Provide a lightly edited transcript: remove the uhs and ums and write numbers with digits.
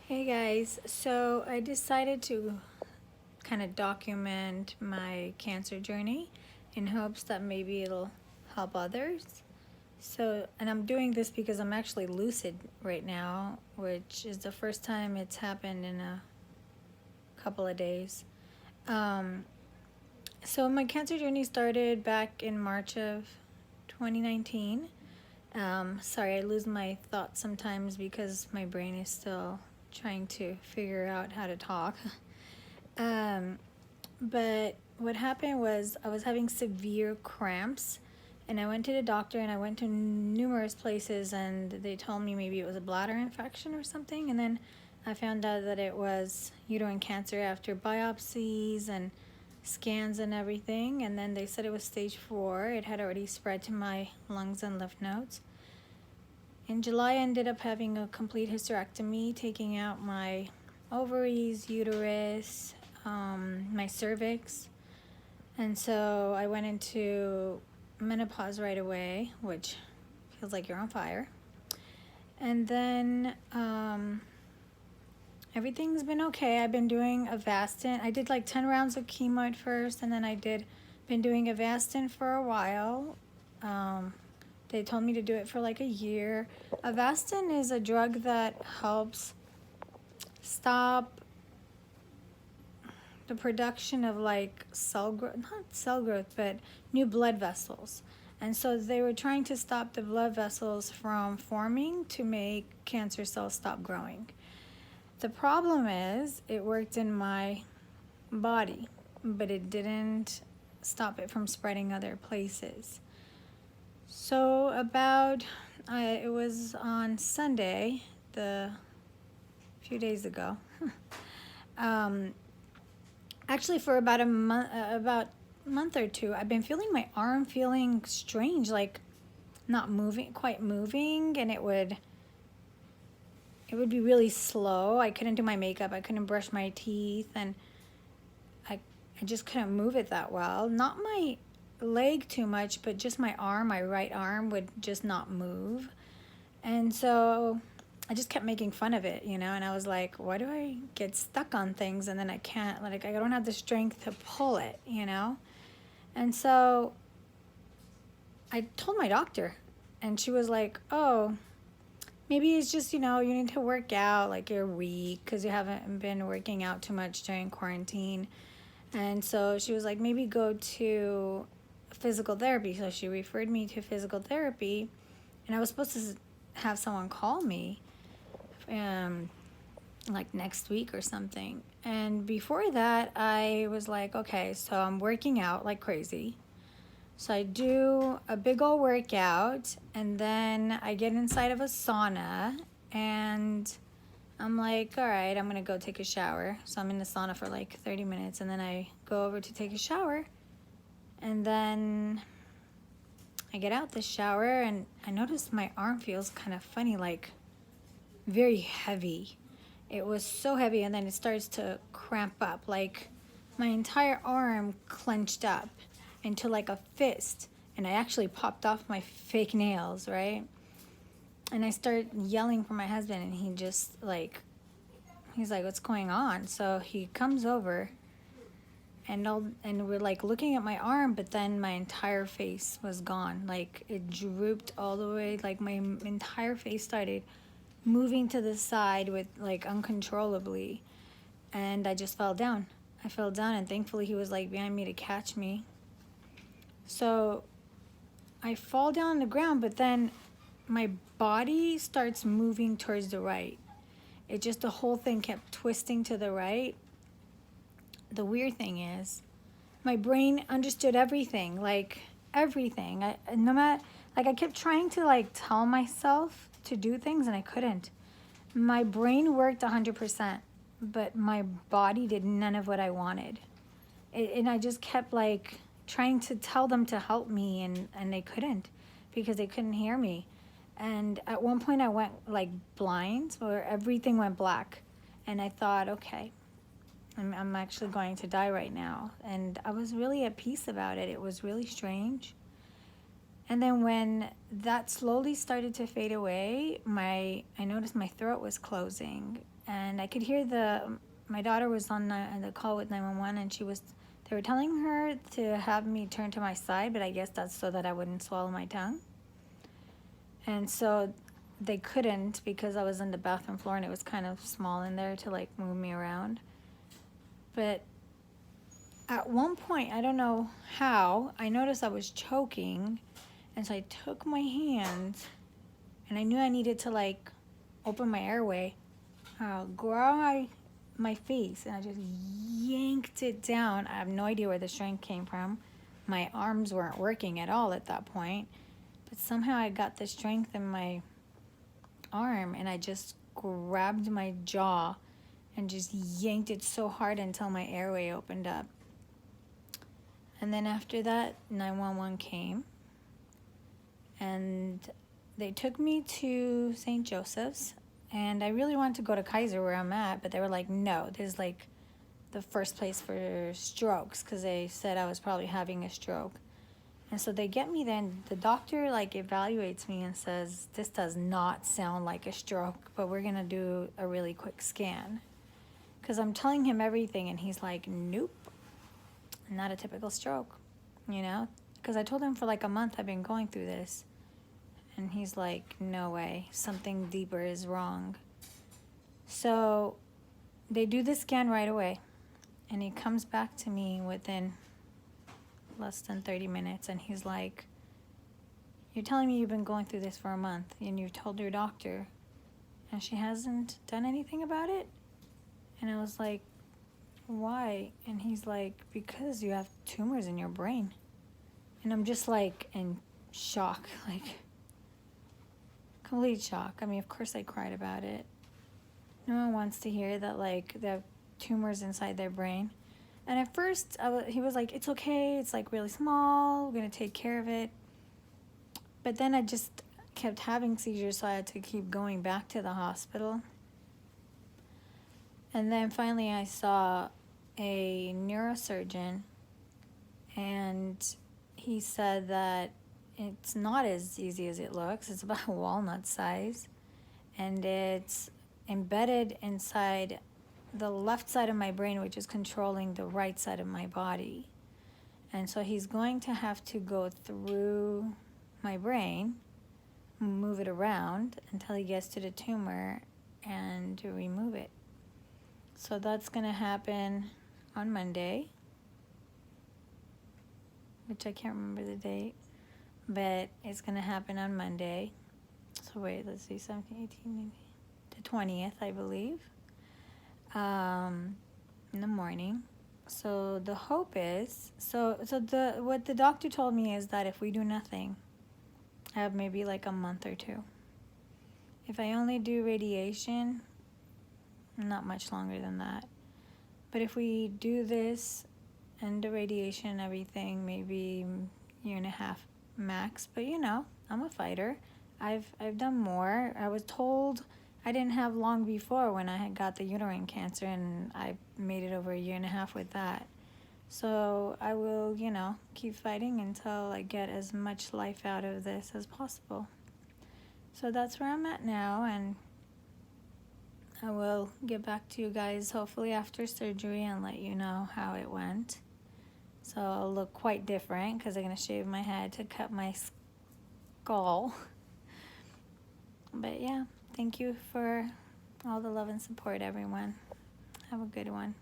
Hey guys, so I decided to kind of document my cancer journey in hopes that maybe it'll help others. And I'm doing this because I'm actually lucid right now, which is the first time it's happened in a couple of days. Um, so my cancer journey started back in March of 2019. Sorry, I lose my thoughts sometimes because my brain is still trying to figure out how to talk. Um, but what happened was I was having severe cramps, and I went to the doctor and I went to numerous places, and they told me maybe it was a bladder infection or something. And then I found out that it was uterine cancer after biopsies and scans and everything. And then they said it was stage 4. It had already spread to my lungs and lymph nodes. In July, I ended up having a complete hysterectomy, taking out my ovaries, uterus, my cervix. And so I went into menopause right away, which feels like you're on fire. And then everything's been okay. I've been doing Avastin. I did like 10 rounds of chemo at first, and then been doing Avastin for a while. They told me to do it for like a year. Avastin is a drug that helps stop the production of like cell growth, not cell growth, but new blood vessels. And so they were trying to stop the blood vessels from forming to make cancer cells stop growing. The problem is it worked in my body, but it didn't stop it from spreading other places. So it was on Sunday, a few days ago. Actually, for about a month or two, I've been feeling my arm feeling strange, like not quite moving, and it would be really slow. I couldn't do my makeup, I couldn't brush my teeth, and I just couldn't move it that well. Not my leg too much, but just my arm, my right arm would just not move. And so I just kept making fun of it, and I was like, why do I get stuck on things and then I can't, like, I don't have the strength to pull it, And so I told my doctor, and she was like, oh, maybe it's just, you need to work out, like you're weak because you haven't been working out too much during quarantine. And so she was like, maybe go to physical therapy. So she referred me to physical therapy, and I was supposed to have someone call me like next week or something. And before that, I was like, okay, so I'm working out like crazy. So I do a big old workout, and then I get inside of a sauna, and I'm like, all right, I'm gonna go take a shower. So I'm in the sauna for like 30 minutes, and then I go over to take a shower, and then I get out the shower, and I notice my arm feels kind of funny, like very heavy. It was so heavy, and then it starts to cramp up, like my entire arm clenched up into like a fist, and I actually popped off my fake nails, right? And I started yelling for my husband, and he's like, what's going on? So he comes over, and we're like looking at my arm, but then my entire face was gone. Like it drooped all the way, like my entire face started moving to the side with like uncontrollably, and I just fell down. I fell down, and thankfully he was like behind me to catch me. So I fall down on the ground, but then my body starts moving towards the right. The whole thing kept twisting to the right. The weird thing is, my brain understood everything, like everything. I kept trying to like tell myself to do things, and I couldn't. My brain worked 100%, but my body did none of what I wanted. And I just kept like trying to tell them to help me, and they couldn't, because they couldn't hear me. And at one point I went like blind, where everything went black, and I thought, okay, I'm actually going to die right now. And I was really at peace about it. It was really strange. And then when that slowly started to fade away, I noticed my throat was closing, and I could hear my daughter was on the call with 911, and they were telling her to have me turn to my side, but I guess that's so that I wouldn't swallow my tongue. And so they couldn't, because I was on the bathroom floor and it was kind of small in there to like move me around. But at one point, I don't know how, I noticed I was choking. And so I took my hands, and I knew I needed to like open my airway, grab my face, and I just yanked it down. I have no idea where the strength came from. My arms weren't working at all at that point, but somehow I got the strength in my arm, and I just grabbed my jaw and just yanked it so hard until my airway opened up. And then after that, 911 came. And they took me to St. Joseph's, and I really wanted to go to Kaiser where I'm at, but they were like, no, this is like the first place for strokes, because they said I was probably having a stroke. And so they get me there, and the doctor like evaluates me and says, this does not sound like a stroke, but we're gonna do a really quick scan. Because I'm telling him everything, and he's like, nope, not a typical stroke, you know? Because I told him for like a month I've been going through this. And he's like, no way, something deeper is wrong. So they do the scan right away. And he comes back to me within less than 30 minutes. And he's like, you're telling me you've been going through this for a month, and you've told your doctor, and she hasn't done anything about it? And I was like, why? And he's like, because you have tumors in your brain. And I'm just like in shock, like complete shock. I mean, of course I cried about it. No one wants to hear that like they have tumors inside their brain. And at first he was like, it's okay, it's like really small, we're gonna take care of it. But then I just kept having seizures, so I had to keep going back to the hospital. And then finally I saw a neurosurgeon, and he said that it's not as easy as it looks. It's about walnut size, and it's embedded inside the left side of my brain, which is controlling the right side of my body. And so he's going to have to go through my brain, move it around until he gets to the tumor and to remove it. So that's going to happen on Monday, which I can't remember the date, but it's going to happen on Monday. So wait, let's see, 17, 18, maybe the 20th, I believe, in the morning. So the hope is, what the doctor told me is that if we do nothing, I have maybe like a month or two. If I only do radiation, not much longer than that. But if we do this and the radiation and everything, maybe a year and a half max. But you know, I'm a fighter. I've done more. I was told I didn't have long before when I had got the uterine cancer, and I made it over a year and a half with that. So I will, you know, keep fighting until I get as much life out of this as possible. So that's where I'm at now, and I will get back to you guys hopefully after surgery and let you know how it went. So I'll look quite different because I'm going to shave my head to cut my skull. But yeah, thank you for all the love and support, everyone. Have a good one.